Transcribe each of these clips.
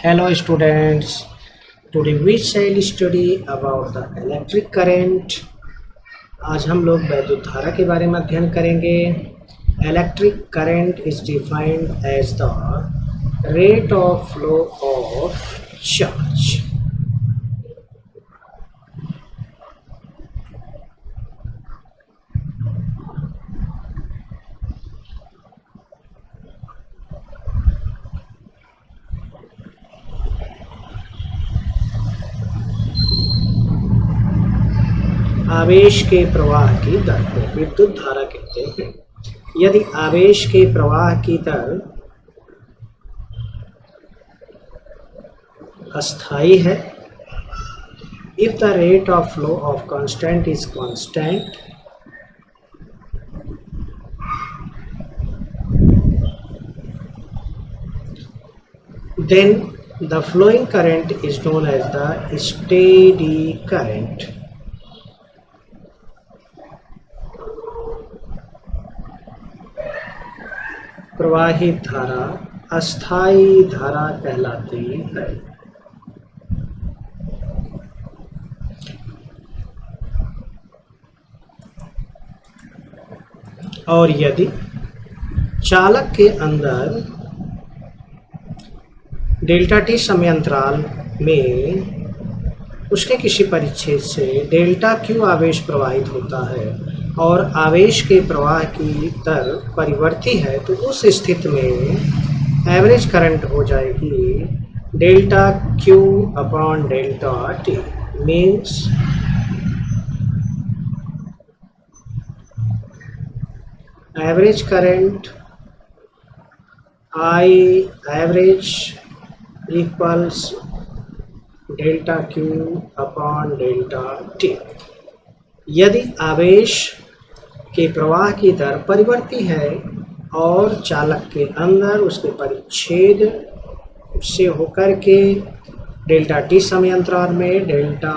Hello students, today we shall study about the electric current। आज हम लोग वैद्युत धारा के बारे में अध्ययन करेंगे। Electric current is defined as the rate of flow of charge. आवेश के प्रवाह की दर को विद्युत धारा कहते हैं। यदि आवेश के प्रवाह की दर अस्थायी है, if the rate of flow of constant is constant, then the flowing current is known as the steady current। प्रवाहित धारा अस्थायी धारा कहलाती है। और यदि चालक के अंदर डेल्टा टी समय अंतराल में उसके किसी परिच्छेद से डेल्टा क्यू आवेश प्रवाहित होता है और आवेश के प्रवाह की दर परिवर्ती है, तो उस स्थिति में एवरेज करंट हो जाएगी delta Q upon delta T. Means average current I average equals delta Q upon delta T. यदि आवेश के प्रवाह की दर परिवर्ती है और चालक के अंदर उसके परिच्छेद से होकर के डेल्टा टी समय अंतराल में डेल्टा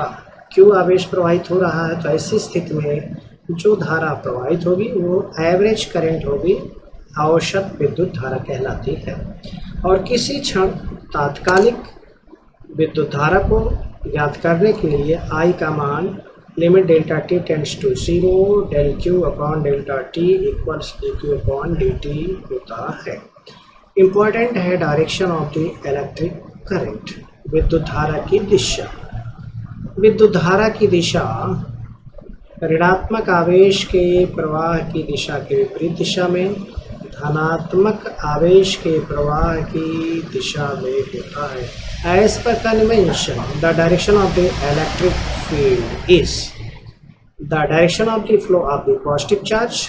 क्यू आवेश प्रवाहित हो रहा है, तो ऐसी स्थिति में जो धारा प्रवाहित होगी वो एवरेज करंट होगी, औसत विद्युत धारा कहलाती है। और किसी क्षण तात्कालिक विद्युत धारा को ज्ञात करने के लिए आई का मान limit delta t tends to 0 del q upon delta t equals d q upon d t होता है। इम्पॉर्टेंट है direction of the electric current, विद्युत धारा की दिशा। विद्युत धारा की दिशा ऋणात्मक आवेश के प्रवाह की दिशा के विपरीत दिशा में धनात्मक आवेश के प्रवाह की दिशा में होता है। As per convention, the direction of the electric field is the direction of the flow of the positive charge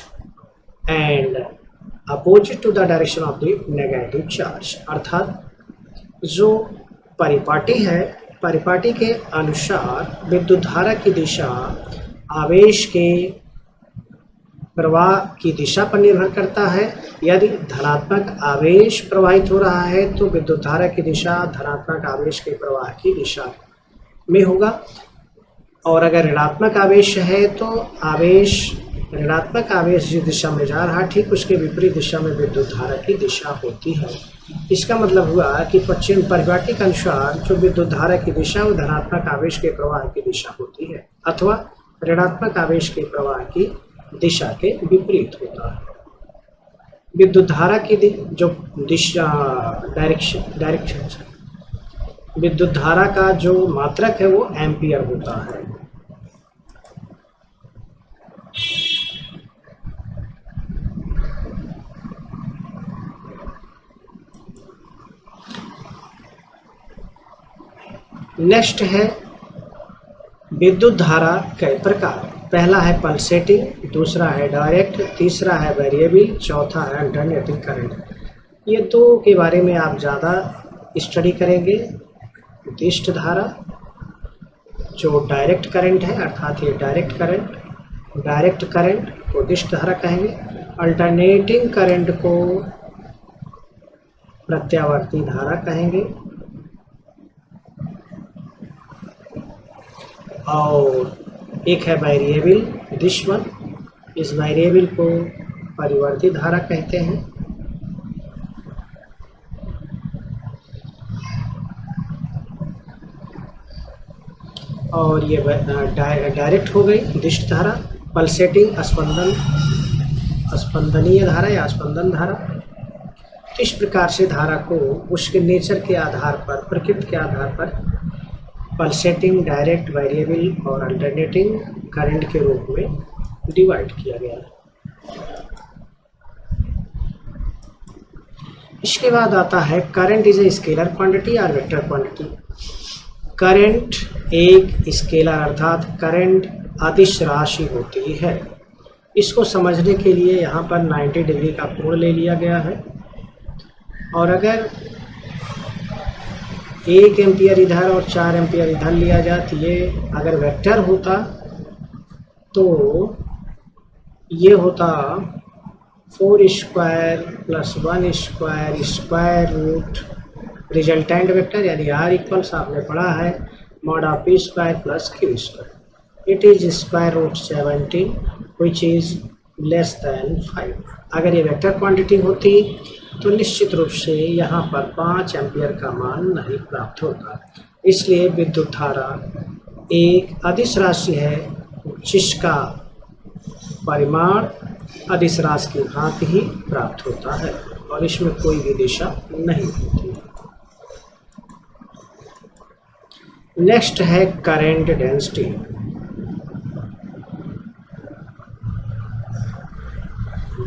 and opposite to the direction of the negative charge। अर्थात जो परिपाटी है, परिपाटी के अनुसार विद्युत धारा की दिशा आवेश के प्रवाह की दिशा पर निर्भर करता है। यदि धनात्मक आवेश प्रवाहित हो रहा है तो विद्युत धारा की दिशा धनात्मक आवेश के प्रवाह की दिशा में होगा, और अगर ऋणात्मक आवेश है तो ऋणात्मक आवेश जिस दिशा में जा रहा है ठीक उसके विपरीत दिशा में विद्युत धारा की दिशा होती है। इसका मतलब हुआ कि पश्चिम परिपाटी के अनुसार जो विद्युत धारा की दिशा वो धनात्मक आवेश के प्रवाह की दिशा होती है अथवा ऋणात्मक आवेश के प्रवाह की दिशा के विपरीत होता है। विद्युत धारा की जो दिशा डायरेक्शन विद्युत धारा का जो मात्रक है वो एम्पियर होता है। नेक्स्ट है विद्युत धारा कई प्रकार। पहला है पल्सेटिंग, दूसरा है डायरेक्ट, तीसरा है वेरिएबल, चौथा है अल्टरनेटिंग करंट। ये दो के बारे में आप ज़्यादा स्टडी करेंगे। दिष्ट धारा जो डायरेक्ट करंट है, अर्थात ये डायरेक्ट करंट को दिष्ट धारा कहेंगे। अल्टरनेटिंग करंट को प्रत्यावर्ती धारा कहेंगे। और एक है वेरिएबल दिशवन, इस वेरिएबल को परिवर्ती धारा कहते हैं। और ये डायरेक्ट हो गई दिष्ट धारा, पल्सेटिंग स्पंदनीय धारा या स्पंदन धारा। तो इस प्रकार से धारा को उसके नेचर के आधार पर, प्रकृति के आधार पर पल्सेटिंग, डायरेक्ट, वेरिएबल और अल्टरनेटिंग करंट के रूप में डिवाइड किया गया है। इसके बाद आता है current is a scalar quantity और वेक्टर क्वांटिटी। करंट एक स्केलर अर्थात करंट अदिश राशि होती है। इसको समझने के लिए यहाँ पर 90 डिग्री का कोण ले लिया गया है, और अगर 1 एम्पियर इधर और 4 एम्पियर इधर लिया जाए तो ये अगर वेक्टर होता तो ये होता 4 square plus 1 square square root resultant vector, यानी R इक्वल्स आपने पढ़ा है mod of p square plus q square. It is square root 17 which is less than 5। अगर ये वेक्टर क्वांटिटी होती तो निश्चित रूप से यहाँ पर 5 एम्पियर का मान नहीं प्राप्त होता। इसलिए विद्युत धारा एक अदिश राशि है जिसका परिमाण अदिश राशि की भांति ही प्राप्त होता है और इसमें कोई भी दिशा नहीं होती। नेक्स्ट है करंट डेंसिटी।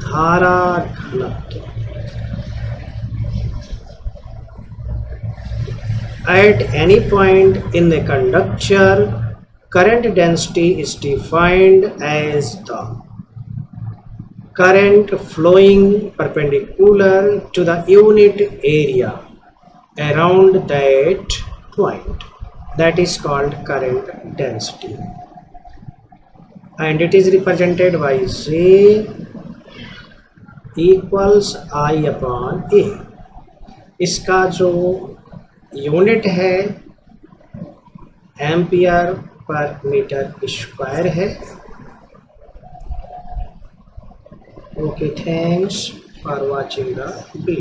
धारा घनत्व। At any point in the conductor, current density is defined as the current flowing perpendicular to the unit area around that point. That is called current density, and it is represented by J equals I upon A. इसका जो unit है ampere per metre square है। Okay, thanks for watching the video.